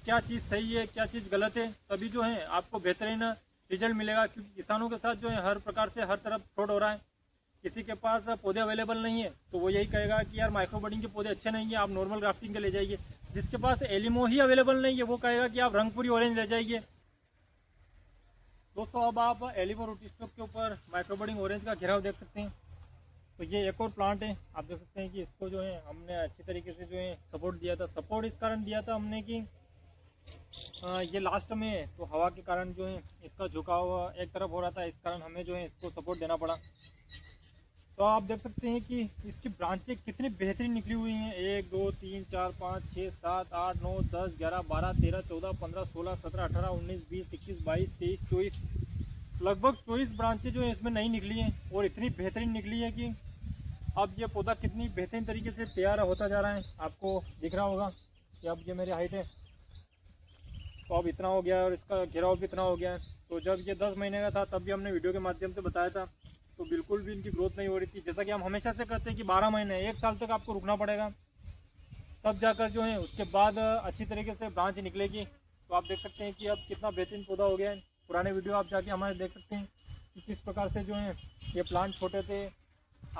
क्या चीज़ सही है क्या चीज़ गलत है, तभी जो है आपको बेहतरीन रिजल्ट मिलेगा। क्योंकि किसानों के साथ जो है हर प्रकार से हर तरफ फ्रॉड हो रहा है। किसी के पास पौधे अवेलेबल नहीं है तो वो यही कहेगा कि यार माइक्रो बडिंग के पौधे अच्छे नहीं है, आप नॉर्मल ग्राफ्टिंग के ले जाइए। जिसके पास एलिमो ही अवेलेबल नहीं है वो कहेगा कि आप रंगपुरी ऑरेंज ले जाइए। दोस्तों अब आप एलिमो रूटिस्टोक के ऊपर माइक्रो बडिंग ऑरेंज का घेराव देख सकते हैं। तो ये एक और प्लांट है, आप देख सकते हैं कि इसको जो है हमने अच्छी तरीके से जो है सपोर्ट दिया था। सपोर्ट इस कारण दिया था हमने कि ये लास्ट में है तो हवा के कारण जो है इसका झुकाव एक तरफ हो रहा था, इस कारण हमें जो है इसको सपोर्ट देना पड़ा। तो आप देख सकते हैं कि इसकी ब्रांचें कितनी बेहतरीन निकली हुई हैं। 1 2 3 4 5 6 7 8 9 10 11 12 13 14 15 16 17 18 19 20 21 22 23 24, लगभग 24 ब्रांचें जो है इसमें नई निकली हैं और इतनी बेहतरीन निकली है कि अब ये पौधा कितनी बेहतरीन तरीके से तैयार होता जा रहा है। आपको दिख रहा होगा कि अब ये मेरी हाइट है तो अब इतना हो गया और इसका घेराव भी इतना हो गया है। तो जब ये 10 महीने का था तब भी हमने वीडियो के माध्यम से बताया था, तो बिल्कुल भी इनकी ग्रोथ नहीं हो रही थी। जैसा कि हम हमेशा से कहते हैं कि 12 महीने 1 साल तक आपको रुकना पड़ेगा, तब जाकर जो है उसके बाद अच्छी तरीके से ब्रांच निकलेगी। तो आप देख सकते हैं कि अब कितना बेहतरीन पौधा हो गया है। पुराने वीडियो आप जाके हमारे देख सकते हैं कि किस प्रकार से जो है ये प्लांट छोटे थे।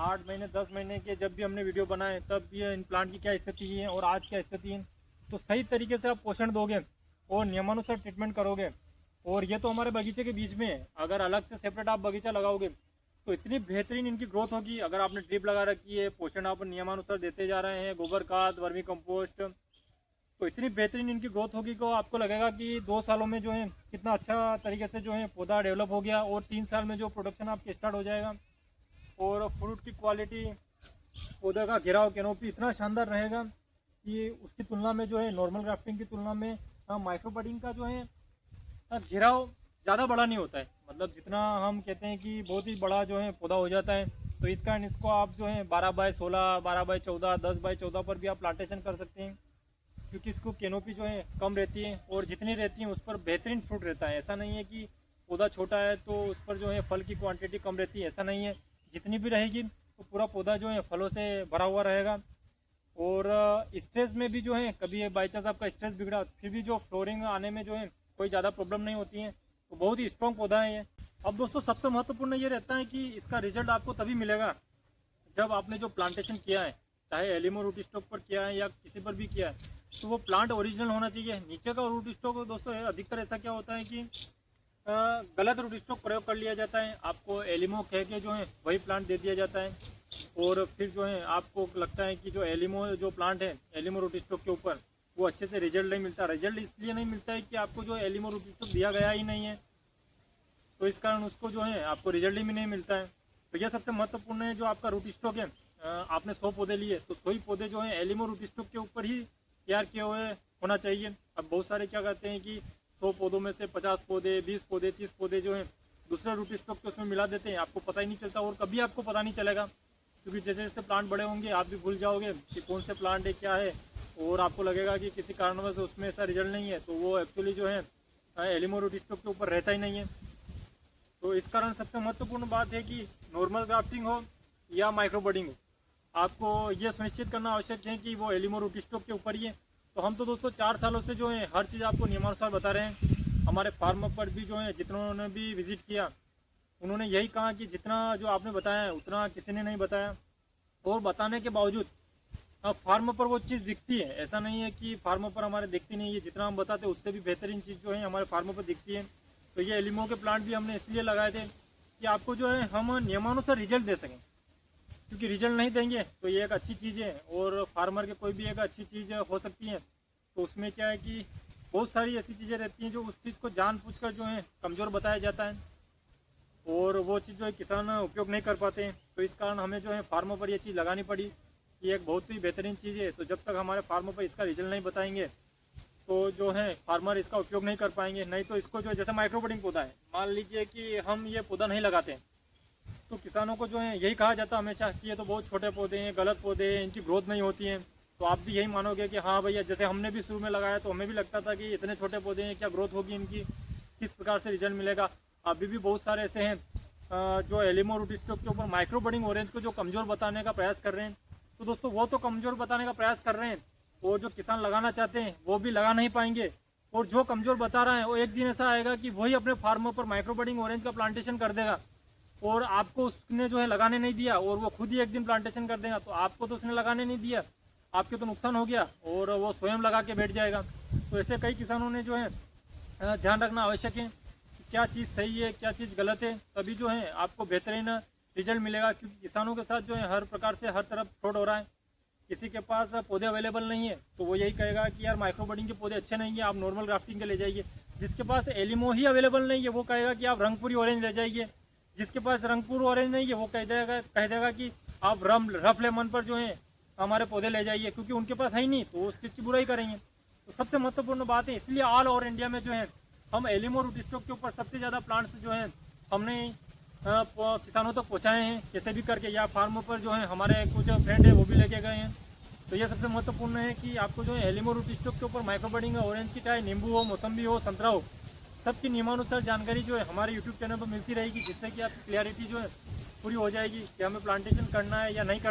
8 महीने 10 महीने के जब भी हमने वीडियो बनाए तब भी इन प्लांट की क्या स्थिति है और आज क्या स्थिति है। तो सही तरीके से आप पोषण दोगे और नियमानुसार ट्रीटमेंट करोगे, और ये तो हमारे बगीचे के बीच में है, अगर अलग से सेपरेट आप बगीचा लगाओगे तो इतनी बेहतरीन इनकी ग्रोथ होगी। अगर आपने ड्रिप लगा रखी है, पोषण आप नियमानुसार देते जा रहे हैं, गोबर खाद वर्मी कंपोस्ट, तो इतनी बेहतरीन इनकी ग्रोथ होगी कि आपको लगेगा कि 2 सालों में जो है कितना अच्छा तरीके से जो है पौधा डेवलप हो गया और 3 साल में जो प्रोडक्शन आपके स्टार्ट हो जाएगा। और फ्रूट की क्वालिटी, पौधे का घेराव कैनोपी इतना शानदार रहेगा कि उसकी तुलना में जो है नॉर्मल ग्राफ्टिंग की तुलना में माइक्रो बडिंग का जो है घेराव ज़्यादा बड़ा नहीं होता है। मतलब जितना हम कहते हैं कि बहुत ही बड़ा जो है पौधा हो जाता है, तो इस कारण इसको आप जो है 12x16 12x14 10x14 पर भी आप प्लांटेशन कर सकते हैं। क्योंकि इसको कैनोपी जो है कम रहती है और जितनी रहती है उस पर बेहतरीन फ्रूट रहता है। ऐसा नहीं है कि पौधा छोटा है तो उस पर जो है फल की क्वांटिटी कम रहती है, ऐसा नहीं है। जितनी भी रहेगी तो पूरा पौधा जो है फलों से भरा हुआ रहेगा। और स्ट्रेस में भी जो है कभी बाई चांस आपका स्ट्रेस बिगड़ा फिर भी जो फ्लोरिंग आने में जो है कोई ज़्यादा प्रॉब्लम नहीं होती है। तो बहुत ही स्ट्रॉन्ग पौधा है ये। अब दोस्तों सबसे महत्वपूर्ण ये रहता है कि इसका रिजल्ट आपको तभी मिलेगा जब आपने जो प्लांटेशन किया है, चाहे एलिमो रूट स्टॉक पर किया है या किसी पर भी किया है, तो वो प्लांट ओरिजिनल होना चाहिए। नीचे का रूट स्टॉक दोस्तों अधिकतर ऐसा क्या होता है कि गलत रूट स्टॉक प्रयोग कर लिया जाता है। आपको एलिमो कह के जो है वही प्लांट दे दिया जाता है और फिर जो है आपको लगता है कि जो एलिमो जो प्लांट है एलिमो रूट स्टॉक के ऊपर वो अच्छे से रिजल्ट नहीं मिलता। रिजल्ट इसलिए नहीं मिलता है कि आपको जो एलिमो रूट स्टॉक दिया गया ही नहीं है, तो इस कारण उसको जो है आपको रिजल्ट भी नहीं मिलता है। तो यह सबसे महत्वपूर्ण है। जो आपका रूट स्टॉक है, आपने 100 पौधे लिए तो 100 ही पौधे जो है एलिमो रूट स्टॉक के ऊपर ही तैयार किए हुए होना चाहिए। अब बहुत सारे क्या कहते हैं कि 100 पौधों में से 50 पौधे 20 पौधे 30 पौधे जो हैं दूसरे रूट स्टॉक के उसमें मिला देते हैं, आपको पता ही नहीं चलता और कभी आपको पता नहीं चलेगा। क्योंकि जैसे जैसे प्लांट बड़े होंगे आप भी भूल जाओगे कि कौन से प्लांट है क्या है, और आपको लगेगा कि किसी कारणवश उसमें ऐसा रिजल्ट नहीं है, तो वो एक्चुअली जो है एलिमो रूट स्टॉक के ऊपर रहता ही नहीं है। तो इस कारण सबसे महत्वपूर्ण बात है कि नॉर्मल ग्राफ्टिंग हो या माइक्रो बडिंग हो, आपको ये सुनिश्चित करना आवश्यक है कि वो एलिमो रूट स्टॉक के ऊपर ही है। तो हम तो दोस्तों 4 सालों से जो है हर चीज़ आपको नियमानुसार बता रहे हैं। हमारे फार्म पर भी जो है जितनों भी विजिट किया उन्होंने यही कहा कि जितना जो आपने बताया है उतना किसी ने नहीं बताया, और बताने के बावजूद अब फार्म पर वो चीज़ दिखती है। ऐसा नहीं है कि फार्म पर हमारे दिखती नहीं है, जितना हम बताते हैं उससे भी बेहतरीन चीज़ जो है हमारे फार्म पर दिखती है। तो ये एलिमो के प्लांट भी हमने इसलिए लगाए थे कि आपको जो है हम नियमानुसार रिजल्ट दे सकें। क्योंकि रिजल्ट नहीं देंगे तो ये एक अच्छी चीज़ है और फार्मर के कोई भी एक अच्छी चीज़ हो सकती है, तो उसमें क्या है कि बहुत सारी ऐसी चीज़ें रहती हैं जो उस चीज़ को जानबूझकर जो है कमज़ोर बताया जाता है और वो चीज़ जो है किसान उपयोग नहीं कर पाते हैं। तो इस कारण हमें जो है फार्मों पर ये चीज़ लगानी पड़ी कि एक बहुत ही बेहतरीन चीज़ है। तो जब तक हमारे फार्मों पर इसका रिजल्ट नहीं बताएंगे तो जो है फार्मर इसका उपयोग नहीं कर पाएंगे। नहीं तो इसको जो है जैसे माइक्रो बडिंग पौधा है, मान लीजिए कि हम ये पौधा नहीं लगाते हैं तो किसानों को जो है यही कहा जाता है हमेशा कि ये तो बहुत छोटे पौधे हैं, गलत पौधे हैं, इनकी ग्रोथ नहीं होती है। तो आप भी यही मानोगे कि हाँ भैया, जैसे हमने भी शुरू में लगाया तो हमें भी लगता था कि इतने छोटे पौधे हैं, क्या ग्रोथ होगी इनकी, किस प्रकार से रिजल्ट मिलेगा। अभी भी बहुत सारे ऐसे हैं जो एलिमो रूट स्टॉक के ऊपर माइक्रो बडिंग ऑरेंज को जो कमज़ोर बताने का प्रयास कर रहे हैं। तो दोस्तों वो तो कमज़ोर बताने का प्रयास कर रहे हैं, और जो किसान लगाना चाहते हैं वो भी लगा नहीं पाएंगे। और जो कमज़ोर बता रहा है वो एक दिन ऐसा आएगा कि वही अपने फार्मों पर माइक्रोबडिंग ऑरेंज का प्लांटेशन कर देगा और आपको उसने जो है लगाने नहीं दिया, और वो खुद ही एक दिन प्लांटेशन कर देगा। तो आपको तो उसने लगाने नहीं दिया, आपके तो नुकसान हो गया और वो स्वयं लगा के बैठ जाएगा। तो ऐसे कई किसानों ने जो है ध्यान रखना आवश्यक है कि क्या चीज़ सही है, क्या चीज़ गलत है, तभी जो है आपको बेहतरीन रिजल्ट मिलेगा। क्योंकि किसानों के साथ जो है हर प्रकार से हर तरफ फ्रॉड हो रहा है। किसी के पास पौधे अवेलेबल नहीं है तो वो यही कहेगा कि यार माइक्रोबडिंग के पौधे अच्छे नहीं है, आप नॉर्मल ग्राफ्टिंग के ले जाइए। जिसके पास एलिमो ही अवेलेबल नहीं है वो कहेगा कि आप रंगपुरी ऑरेंज ले जाइए। जिसके पास रंगपुर ऑरेंज नहीं है वो कह देगा कि आप रफ लेमन पर जो है हमारे पौधे ले जाइए, क्योंकि उनके पास है ही नहीं तो उस चीज़ की बुराई करेंगे। तो सबसे महत्वपूर्ण बात है, इसलिए ऑल ओवर इंडिया में जो है हम एलिमो रूट स्टॉक के ऊपर सबसे ज़्यादा प्लांट्स जो है हमने किसानों तक पहुँचाए हैं कैसे भी करके, या फार्मों पर जो है हमारे कुछ फ्रेंड है वो भी लेके गए हैं। तो ये सबसे महत्वपूर्ण है कि आपको जो है एलिमो रूट स्टॉक के ऊपर माइक्रोबडिंग ऑरेंज की, चाहे नींबू हो, मौसम्बी हो, संतरा हो, सबकी नियमानुसार जानकारी जो है हमारे यूट्यूब चैनल पर मिलती रहेगी, जिससे कि आपकी क्लियरिटी जो है पूरी हो जाएगी कि हमें प्लांटेशन करना है या नहीं करना।